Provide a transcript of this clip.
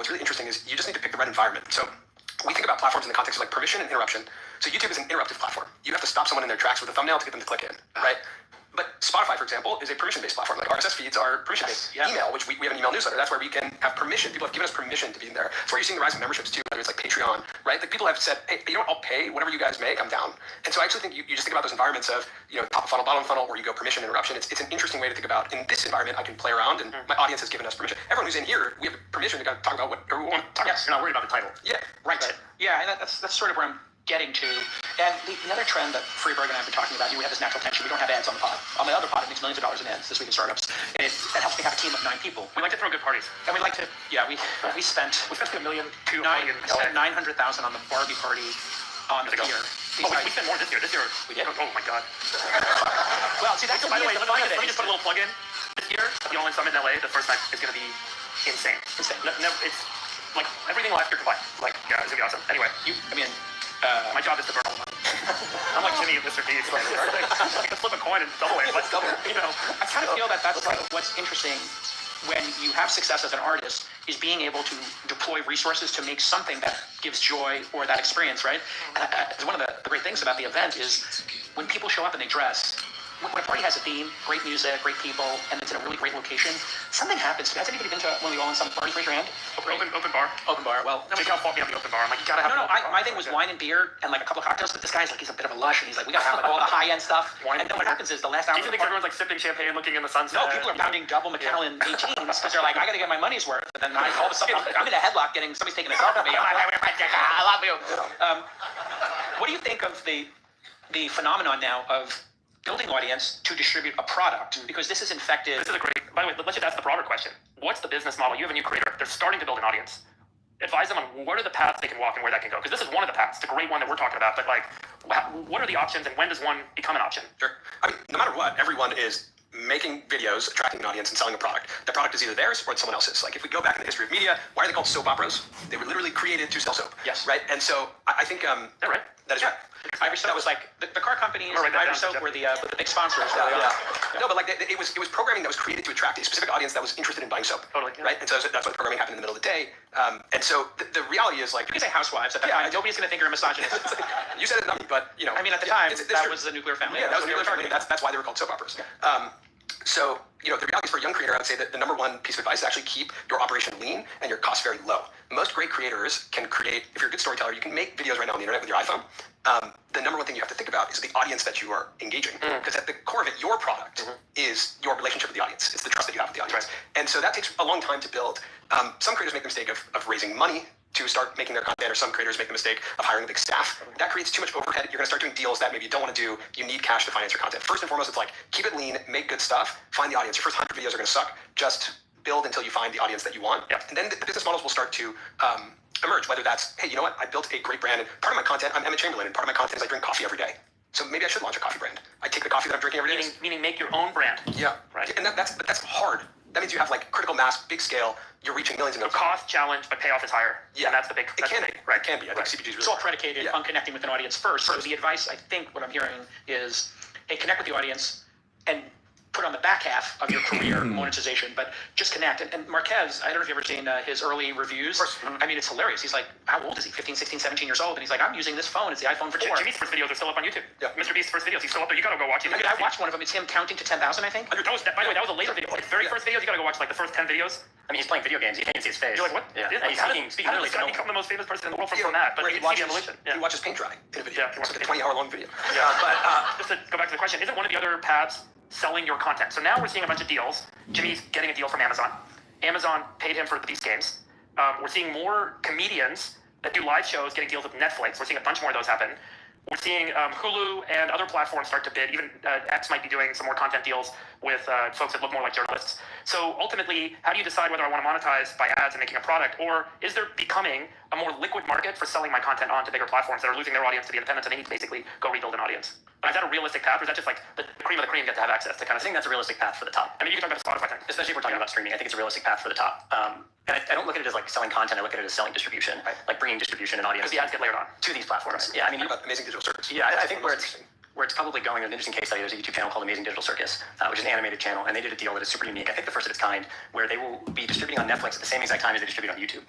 what's really interesting is you just need to pick the right environment. So we think about platforms in the context of like permission and interruption. So YouTube is an interruptive platform. You have to stop someone in their tracks with a thumbnail to get them to click in, right? But Spotify, for example, is a permission-based platform. Like RSS feeds are permission-based. Email, which we have an email newsletter. That's where we can have permission. People have given us permission to be in there. That's where you're seeing the rise of memberships too, whether it's like Patreon, right? Like people have said, hey, you know what, I'll pay whatever you guys make, I'm down. And so I actually think you just think about those environments of, top of funnel, bottom of funnel, where you go permission, interruption. It's an interesting way to think about, in this environment, I can play around and my audience has given us permission. Everyone who's in here, we have permission to kind of talk about whatever we want to talk about. You're not worried about the title. Yeah. Right. Yeah, and that's sort of where I'm getting to. And the other trend that Freeberg and I have been talking about, we have this natural tension. We don't have ads on the pod. On the other pod, it makes millions of dollars in ads this week in startups. And that helps me have a team of 9 people. We like to throw good parties. And we like to, we spent $1.2 million $900,000 on the Barbie party on the year. We spent more this year. This year, we did. Oh my God. Well, see, that's by the way, let me just put a little plug in. This year, the Online Summit in LA, the first night is going to be insane. It's like everything last year combined. Like, yeah, it's going to be awesome. Anyway, my job is to burn all the money. I'm like Jimmy and Mr. Beast. I can flip a coin and double it. Let's double it. I kind of feel that that's what's interesting when you have success as an artist is being able to deploy resources to make something that gives joy or that experience, right? And one of the great things about the event is when people show up and they dress, when a party has a theme, great music, great people, and it's in a really great location, something happens. Has anybody been to one of the All in Some parties? Raise your hand. Open bar. Open bar. Well, nobody can't fault me on the open bar. I'm like, you gotta have. My thing was wine and beer and like a couple of cocktails. But this guy's like, he's a bit of a lush, and he's like, we gotta have like all the high end stuff. And then what happens is the last hour. Do you think everyone's like sipping champagne, looking in the sunset? No, people are pounding double Macallan 18s because they're like, I gotta get my money's worth. And then all of a sudden, I'm in a headlock, somebody's taking a selfie of me. I love you. What do you think of the phenomenon now of building audience to distribute a product, because this is infected. This is a great, by the way, let's just ask the broader question. What's the business model? You have a new creator. They're starting to build an audience. Advise them on what are the paths they can walk and where that can go. Because this is one of the paths. It's a great one that we're talking about. But like, what are the options and when does one become an option? Sure. I mean, no matter what, everyone is making videos, attracting an audience, and selling a product. The product is either theirs or it's someone else's. Like if we go back in the history of media, why are they called soap operas? They were literally created to sell soap. Yes. Right? And so I think that right? That is right. Irish Soap was like the car companies and Irish Soap were the big sponsors. No, but like it was programming that was created to attract a specific audience that was interested in buying soap. Totally. Right? And so that's why the programming happened in the middle of the day. And so the reality is like, you can say housewives. Nobody's going to think you're a misogynist. You said it, not me, but I mean, at the time, that was the nuclear family. Yeah, that was the nuclear family. That's why they were called soap operas. So, the reality is for a young creator, I would say that the number one piece of advice is actually keep your operation lean and your costs very low. Most great creators can create, if you're a good storyteller, you can make videos right now on the internet with your iPhone. The number one thing you have to think about is the audience that you are engaging. Because at the core of it, your product is your relationship with the audience. It's the trust that you have with the audience. Right. And so that takes a long time to build. Some creators make the mistake of raising money to start making their content, or some creators make the mistake of hiring a big staff. That creates too much overhead. You're going to start doing deals that maybe you don't want to do. You need cash to finance your content. First and foremost, it's like, keep it lean, make good stuff, find the audience. Your first 100 videos are going to suck. Just build until you find the audience that you want. Yeah. And then the business models will start to emerge, whether that's, hey, you know what, I built a great brand, and part of my content, I'm Emma Chamberlain, and part of my content is I drink coffee every day. So maybe I should launch a coffee brand. I take the coffee that I'm drinking every day. Meaning make your own brand. Yeah. Right. And that's hard. That means you have like critical mass, big scale. You're reaching millions and millions. Cost challenge, but payoff is higher. Yeah, and that's the big. It can be. Right. It can be. I think CPG is really. It's all predicated on connecting with an audience first. So the advice, I think, what I'm hearing is, hey, connect with the audience and put on the back half of your career monetization, but just connect. And Marquez, I don't know if you've ever seen his early reviews. I mean, it's hilarious. He's like, how old is he? 15, 16, 17 years old. And he's like, I'm using this phone. It's the iPhone 4. Jimmy's first videos are still up on YouTube. Yeah. Mr. Beast's first videos, he's still up there. You gotta go watch it. I mean, I watched one of them. It's him counting to 10,000, I think. By the way, that was a later video. Like, very first videos, you gotta go watch like the first 10 videos. I mean, he's playing video games. You can't even see his face. You're like, what? Yeah. Like, Speaking literally, he's become the most famous person in the world from that. But where you he can see the watches, evolution. he watches paint dry in a video. Yeah, it's like a 20-hour-long video. Yeah, but just to go back to the question, isn't one of the other paths selling your content? So now we're seeing a bunch of deals. Jimmy's getting a deal from Amazon. Amazon paid him for the Beast games. We're seeing more comedians that do live shows getting deals with Netflix. We're seeing a bunch more of those happen. We're seeing Hulu and other platforms start to bid. Even X might be doing some more content deals with folks that look more like journalists. So ultimately, how do you decide whether I want to monetize by ads and making a product, or is there becoming a more liquid market for selling my content onto bigger platforms that are losing their audience to the independents and they need to basically go rebuild an audience? Is that a realistic path, or is that just like the cream of the cream get to have access to kind of I think that's a realistic path for the top. I mean, you can talk about Spotify thing. Especially if we're talking about streaming. I think it's a realistic path for the top. And I don't look at it as like selling content. I look at it as selling distribution, like bringing distribution and audience Because the ads get layered on to these platforms. Right. Yeah, I mean, about Amazing Digital Circus. Yeah, I think where it's probably going, an interesting case study, there's a YouTube channel called Amazing Digital Circus, which is an animated channel, and they did a deal that is super unique. I think the first of its kind, where they will be distributing on Netflix at the same exact time as they distribute on YouTube.